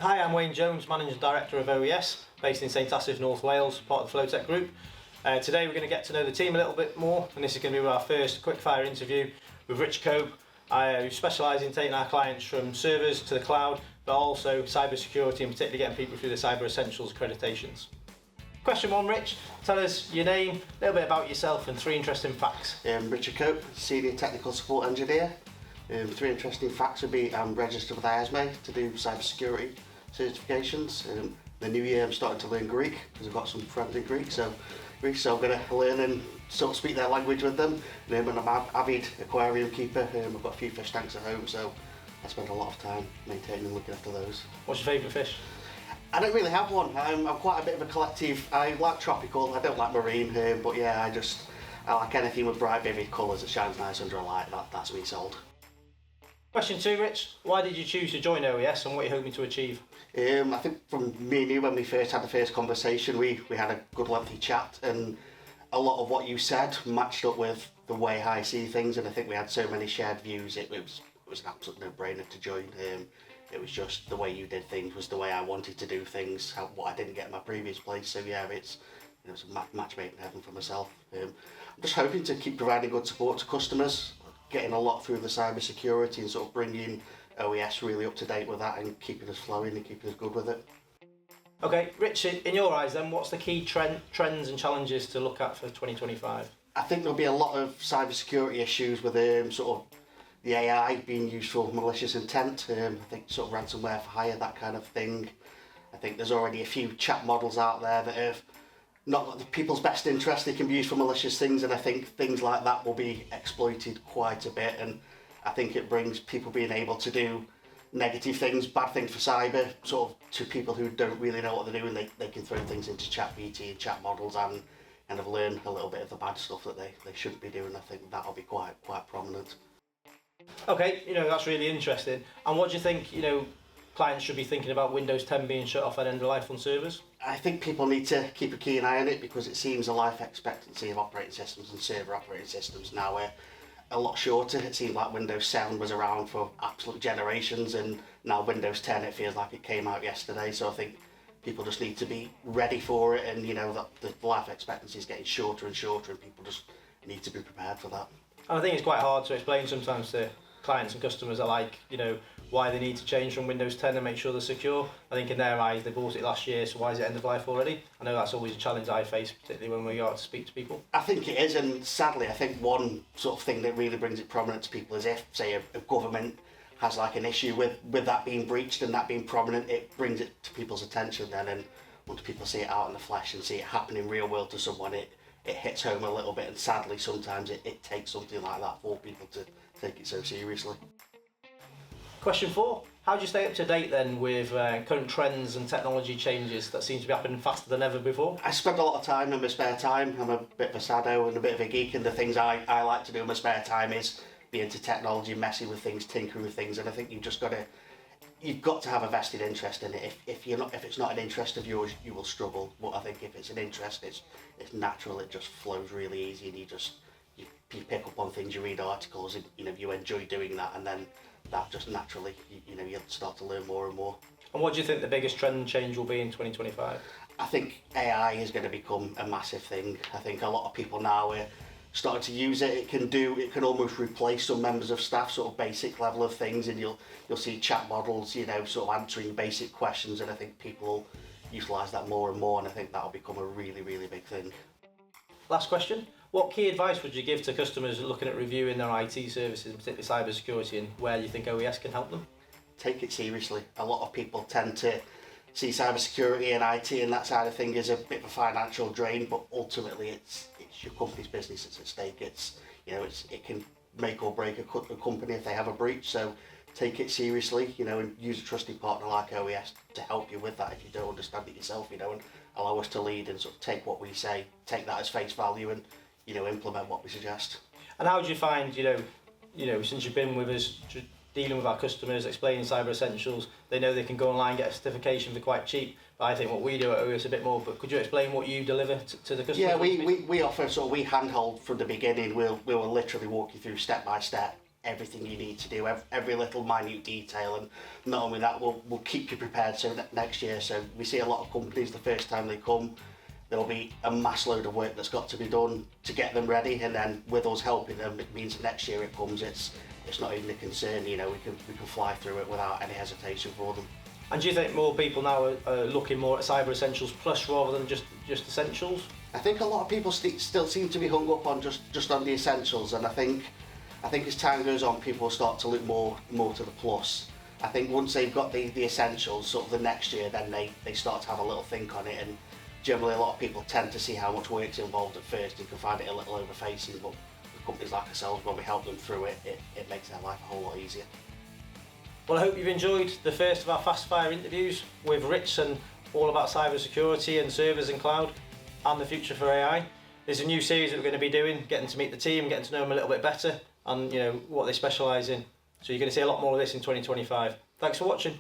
Hi, I'm Wayne Jones, Managing Director of OES, based in St Asaph, North Wales, part of the Flowtech Group. Today we're going to get to know the team a little bit more, and this is going to be our first quickfire interview with Rich Cope, who specialises in taking our clients from servers to the cloud, but also cybersecurity and particularly getting people through the Cyber Essentials accreditations. Question one, Rich, tell us your name, a little bit about yourself and three interesting facts. Richard Cope, Senior Technical Support Engineer. Three interesting facts would be I'm registered with IASME to do cybersecurity certifications. The new year I'm starting to learn Greek because I've got some friends in Greek, so I'm going to learn and sort of speak their language with them. And I'm an avid aquarium keeper. I've got a few fish tanks at home, so I spend a lot of time maintaining and looking after those. What's your favourite fish? I don't really have one. I'm quite a bit of a collective. I like tropical, I don't like marine, but yeah, I like anything with bright vivid colours that shines nice under a light. That's me sold. Question two, Rich, why did you choose to join OES and what are you hoping to achieve? I think from me and you, when we first had the first conversation, we had a good lengthy chat, and a lot of what you said matched up with the way I see things, and I think we had so many shared views, it was an absolute no-brainer to join. It was just the way you did things was the way I wanted to do things, what I didn't get in my previous place, so yeah, it's a match made in heaven for myself. I'm just hoping to keep providing good support to customers, getting a lot through the cyber security and sort of bringing OES really up to date with that and keeping us flowing and keeping us good with it. Okay, Rich, in your eyes then, what's the key trends and challenges to look at for 2025? I think there'll be a lot of cyber security issues with sort of the AI being used for malicious intent. I think sort of ransomware for hire, that kind of thing. I think there's already a few chat models out there that have not got the people's best interest. They can be used for malicious things, and I think things like that will be exploited quite a bit, and I think it brings people being able to do negative things, bad things for cyber, sort of to people who don't really know what they're doing. They can throw things into ChatGPT and chat models and kind of learn a little bit of the bad stuff that they shouldn't be doing. I think that'll be quite prominent. Okay, that's really interesting. And what do you think, clients should be thinking about Windows 10 being shut off at end of life on servers? I think people need to keep a keen eye on it because it seems the life expectancy of operating systems and server operating systems now are a lot shorter. It seemed like Windows 7 was around for absolute generations, and now Windows 10 it feels like it came out yesterday. So I think people just need to be ready for it, and that the life expectancy is getting shorter and shorter, and people just need to be prepared for that. And I think it's quite hard to explain sometimes to clients and customers alike, why they need to change from Windows 10 and make sure they're secure. I think in their eyes, they bought it last year, so why is it end of life already? I know that's always a challenge I face, particularly when we go out to speak to people. I think it is, and sadly, I think one sort of thing that really brings it prominent to people is if, say, a government has like an issue with that being breached and that being prominent, it brings it to people's attention then, and once people see it out in the flesh and see it happen in real world to someone, it hits home a little bit, and sadly sometimes it takes something like that for people to take it so seriously. Question four, how do you stay up to date then with current trends and technology changes that seem to be happening faster than ever before? I spend a lot of time in my spare time. I'm a bit of a sado and a bit of a geek, and the things I like to do in my spare time is be into technology, messing with things, tinkering with things, and I think you've got to have a vested interest in it. If it's not an interest of yours, you will struggle. But I think if it's an interest, it's natural. It just flows really easy, and you pick up on things. You read articles, and you enjoy doing that, and then that just naturally you'll start to learn more and more. And what do you think the biggest trend change will be in 2025? I think AI is going to become a massive thing. I think a lot of people now are starting to use it. It can almost replace some members of staff, sort of basic level of things, and you'll see chat models, sort of answering basic questions, and I think people will utilise that more and more, and I think that'll become a really, really big thing. Last question. What key advice would you give to customers looking at reviewing their IT services, particularly cyber security, and where you think OES can help them? Take it seriously. A lot of people tend to see cyber security and IT and that side of thing as a bit of a financial drain, but ultimately it's your company's business that's at stake. It can make or break a company if they have a breach. So take it seriously, and use a trusted partner like OES to help you with that if you don't understand it yourself, and allow us to lead and sort of take what we say, take that as face value, and implement what we suggest. And how do you find, since you've been with us, dealing with our customers, explaining Cyber Essentials, they know they can go online and get a certification for quite cheap. But I think what we do at OES a bit more. But could you explain what you deliver to the customers? Yeah, we offer, we handhold from the beginning. We will literally walk you through step by step everything you need to do, every little minute detail, and not only that, will keep you prepared so that next year. So we see a lot of companies, the first time they come, there'll be a mass load of work that's got to be done to get them ready, and then with us helping them, it means next year it comes, it's not even a concern. You know, we can fly through it without any hesitation for them. And do you think more people now are looking more at Cyber Essentials Plus rather than just Essentials? I think a lot of people still seem to be hung up on just on the essentials, and I think as time goes on, people will start to look more to the plus. I think once they've got the essentials, sort of the next year, then they start to have a little think on it, and generally a lot of people tend to see how much work's involved at first and can find it a little overfacing, but with companies like ourselves, when we help them through it, it makes their life a whole lot easier. Well, I hope you've enjoyed the first of our fast fire interviews with Rich, and all about cyber security and servers and cloud and the future for AI. There's a new series that we're going to be doing, getting to meet the team, getting to know them a little bit better, and what they specialise in. So you're going to see a lot more of this in 2025. Thanks for watching.